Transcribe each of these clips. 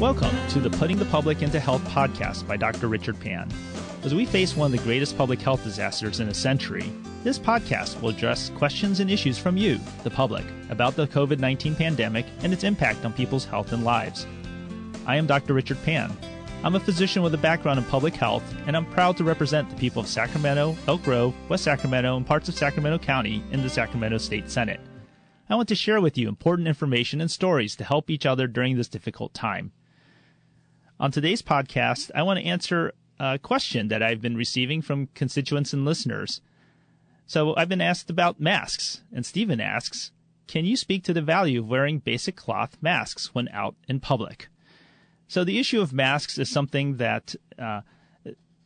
Welcome to the Putting the Public into Health podcast by Dr. Richard Pan. As we face one of the greatest public health disasters in a century, this podcast will address questions and issues from you, the public, about the COVID-19 pandemic and its impact on people's health and lives. I am Dr. Richard Pan. I'm a physician with a background in public health, and I'm proud to represent the people of Sacramento, Elk Grove, West Sacramento, and parts of Sacramento County in the Sacramento State Senate. I want to share with you important information and stories to help each other during this difficult time. On today's podcast, I want to answer a question that I've been receiving from constituents and listeners. So I've been asked about masks, and Stephen asks, can you speak to the value of wearing basic cloth masks when out in public? So the issue of masks is something that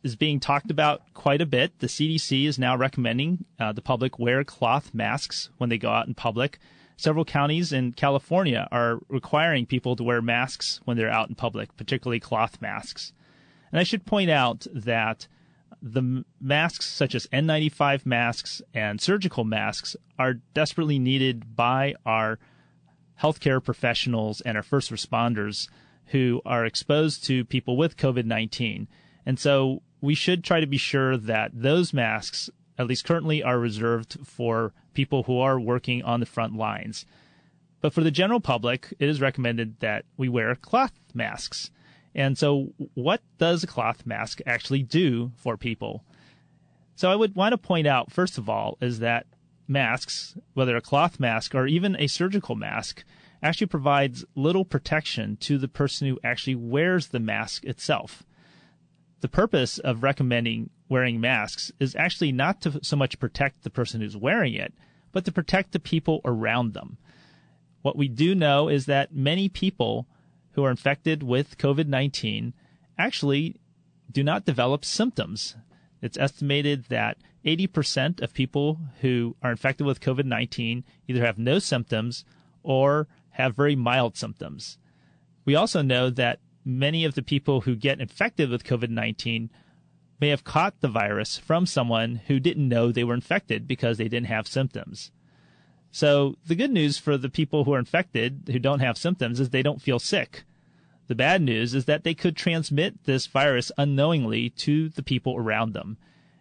is being talked about quite a bit. The CDC is now recommending the public wear cloth masks when they go out in public. Several counties in California are requiring people to wear masks when they're out in public, particularly cloth masks. And I should point out that the masks such as N95 masks and surgical masks are desperately needed by our healthcare professionals and our first responders who are exposed to people with COVID-19. And so we should try to be sure that those masks, at least currently, are reserved for people who are working on the front lines. But for the general public, it is recommended that we wear cloth masks. And so what does a cloth mask actually do for people? So I would want to point out, first of all, is that masks, whether a cloth mask or even a surgical mask, actually provides little protection to the person who actually wears the mask itself. The purpose of recommending wearing masks is actually not to so much protect the person who's wearing it, but to protect the people around them. What we do know is that many people who are infected with COVID-19 actually do not develop symptoms. It's estimated that 80% of people who are infected with COVID-19 either have no symptoms or have very mild symptoms. We also know that many of the people who get infected with COVID-19 may have caught the virus from someone who didn't know they were infected because they didn't have symptoms. So the good news for the people who are infected who don't have symptoms is they don't feel sick. The bad news is that they could transmit this virus unknowingly to the people around them.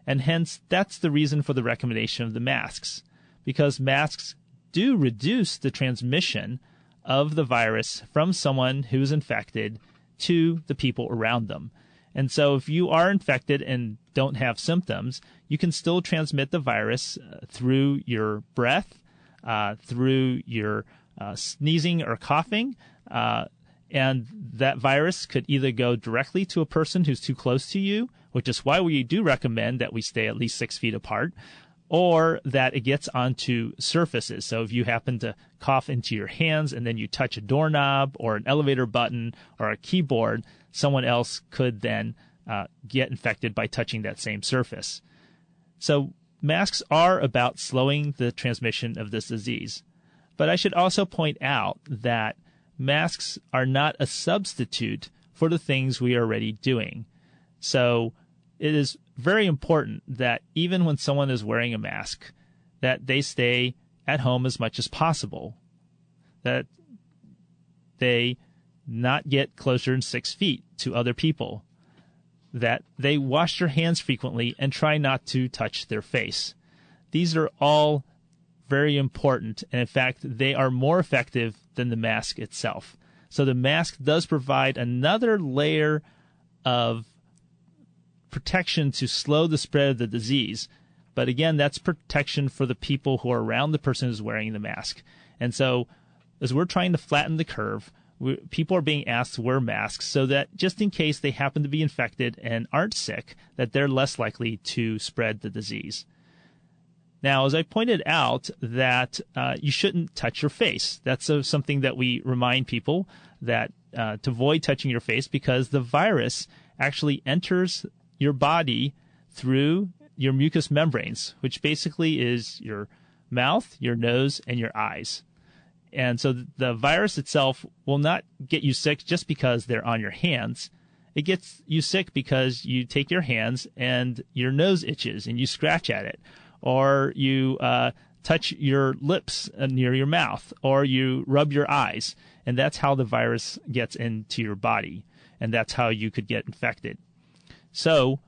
And hence, that's the reason for the recommendation of the masks, because masks do reduce the transmission of the virus from someone who's infected to the people around them. And so if you are infected and don't have symptoms, you can still transmit the virus through your breath, through your sneezing or coughing, and that virus could either go directly to a person who's too close to you, which is why we do recommend that we stay at least 6 feet apart, or that it gets onto surfaces. So if you happen to cough into your hands and then you touch a doorknob or an elevator button or a keyboard, someone else could then get infected by touching that same surface. So masks are about slowing the transmission of this disease. But I should also point out that masks are not a substitute for the things we are already doing. So it is very important that even when someone is wearing a mask, that they stay at home as much as possible, that they not get closer than 6 feet to other people, that they wash their hands frequently and try not to touch their face. These are all very important, and in fact, they are more effective than the mask itself. So the mask does provide another layer of protection to slow the spread of the disease. But again, that's protection for the people who are around the person who's wearing the mask. And so as we're trying to flatten the curve, people are being asked to wear masks so that just in case they happen to be infected and aren't sick, that they're less likely to spread the disease. Now, as I pointed out, that you shouldn't touch your face. That's something that we remind people that to avoid touching your face, because the virus actually enters your body through your mucous membranes, which basically is your mouth, your nose, and your eyes. And so the virus itself will not get you sick just because they're on your hands. It gets you sick because you take your hands and your nose itches and you scratch at it, or you touch your lips near your mouth, or you rub your eyes, and that's how the virus gets into your body, and that's how you could get infected. So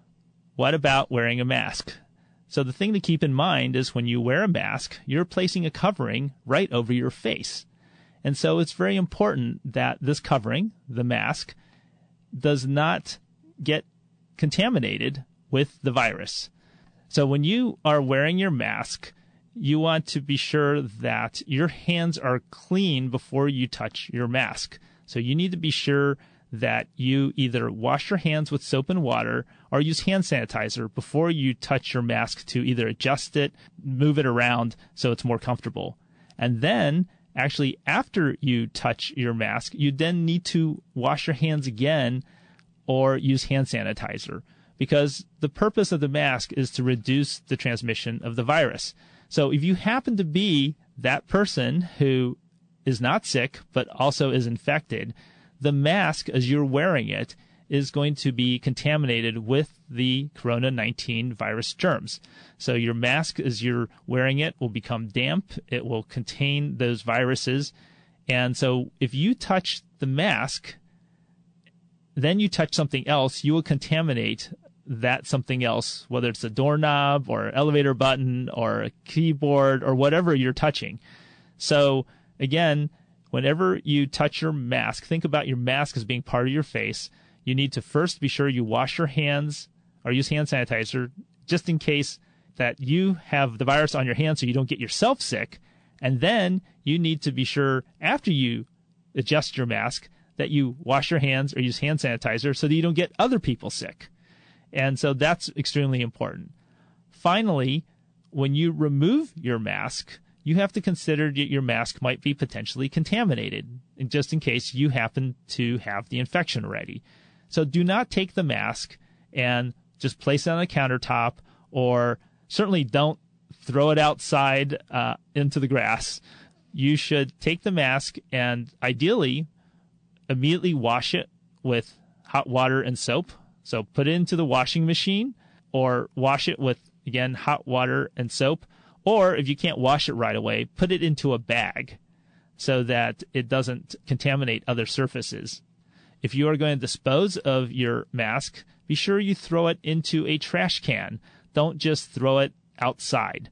what about wearing a mask? So the thing to keep in mind is when you wear a mask, you're placing a covering right over your face. And so it's very important that this covering, the mask, does not get contaminated with the virus. So when you are wearing your mask, you want to be sure that your hands are clean before you touch your mask. So you need to be sure that you either wash your hands with soap and water or use hand sanitizer before you touch your mask to either adjust it, move it around so it's more comfortable. And then, actually, after you touch your mask, you then need to wash your hands again or use hand sanitizer, because the purpose of the mask is to reduce the transmission of the virus. So if you happen to be that person who is not sick but also is infected, the mask, as you're wearing it, is going to be contaminated with the Corona-19 virus germs. So your mask, as you're wearing it, will become damp. It will contain those viruses. And so if you touch the mask, then you touch something else, you will contaminate that something else, whether it's a doorknob or elevator button or a keyboard or whatever you're touching. So again, whenever you touch your mask, think about your mask as being part of your face. You need to first be sure you wash your hands or use hand sanitizer just in case that you have the virus on your hands so you don't get yourself sick. And then you need to be sure after you adjust your mask that you wash your hands or use hand sanitizer so that you don't get other people sick. And so that's extremely important. Finally, when you remove your mask, you have to consider that your mask might be potentially contaminated, just in case you happen to have the infection already. So do not take the mask and just place it on a countertop, or certainly don't throw it outside into the grass. You should take the mask and ideally immediately wash it with hot water and soap. So put it into the washing machine or wash it with, again, hot water and soap. Or if you can't wash it right away, put it into a bag so that it doesn't contaminate other surfaces. If you are going to dispose of your mask, be sure you throw it into a trash can. Don't just throw it outside,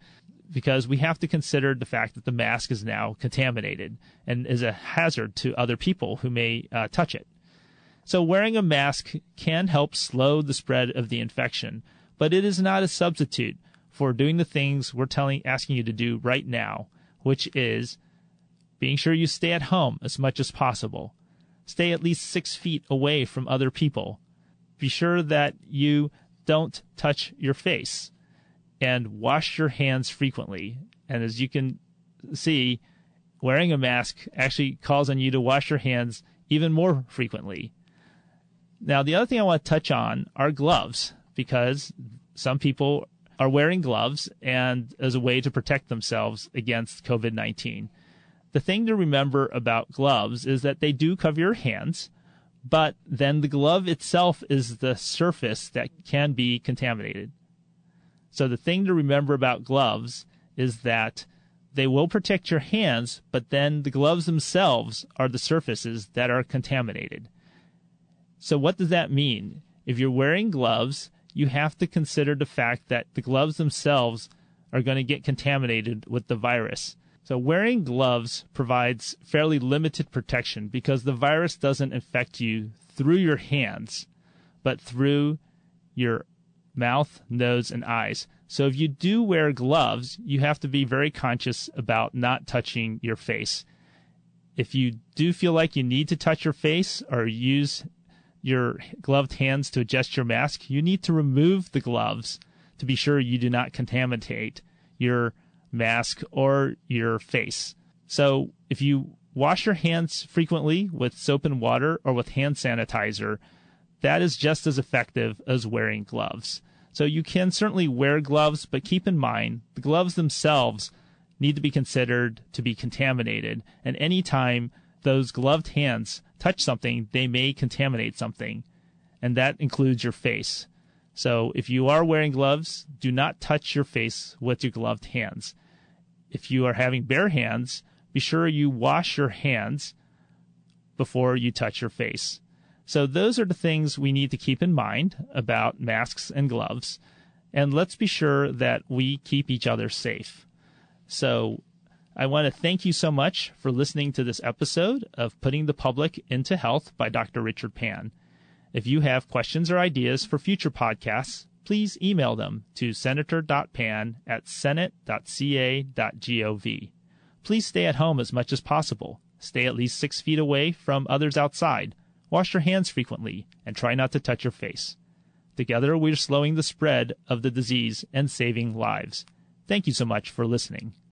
because we have to consider the fact that the mask is now contaminated and is a hazard to other people who may touch it. So wearing a mask can help slow the spread of the infection, but it is not a substitute for doing the things we're asking you to do right now, which is being sure you stay at home as much as possible. Stay at least 6 feet away from other people. Be sure that you don't touch your face, and wash your hands frequently. And as you can see, wearing a mask actually calls on you to wash your hands even more frequently. Now, the other thing I want to touch on are gloves, because some people are wearing gloves and as a way to protect themselves against COVID-19. The thing to remember about gloves is that they do cover your hands, but then the glove itself is the surface that can be contaminated. So the thing to remember about gloves is that they will protect your hands, but then the gloves themselves are the surfaces that are contaminated. So what does that mean? If you're wearing gloves, you have to consider the fact that the gloves themselves are going to get contaminated with the virus. So wearing gloves provides fairly limited protection because the virus doesn't infect you through your hands, but through your mouth, nose, and eyes. So if you do wear gloves, you have to be very conscious about not touching your face. If you do feel like you need to touch your face or use your gloved hands to adjust your mask, you need to remove the gloves to be sure you do not contaminate your mask or your face. So if you wash your hands frequently with soap and water or with hand sanitizer, that is just as effective as wearing gloves. So you can certainly wear gloves, but keep in mind the gloves themselves need to be considered to be contaminated. And anytime those gloved hands touch something, they may contaminate something, and that includes your face. So if you are wearing gloves, do not touch your face with your gloved hands. if you are having bare hands, be sure you wash your hands before you touch your face. So those are the things we need to keep in mind about masks and gloves. And let's be sure that we keep each other safe. So I want to thank you so much for listening to this episode of Putting the Public into Health by Dr. Richard Pan. If you have questions or ideas for future podcasts, please email them to senator.pan@senate.ca.gov. Please stay at home as much as possible. Stay at least 6 feet away from others outside. Wash your hands frequently and try not to touch your face. Together, we're slowing the spread of the disease and saving lives. Thank you so much for listening.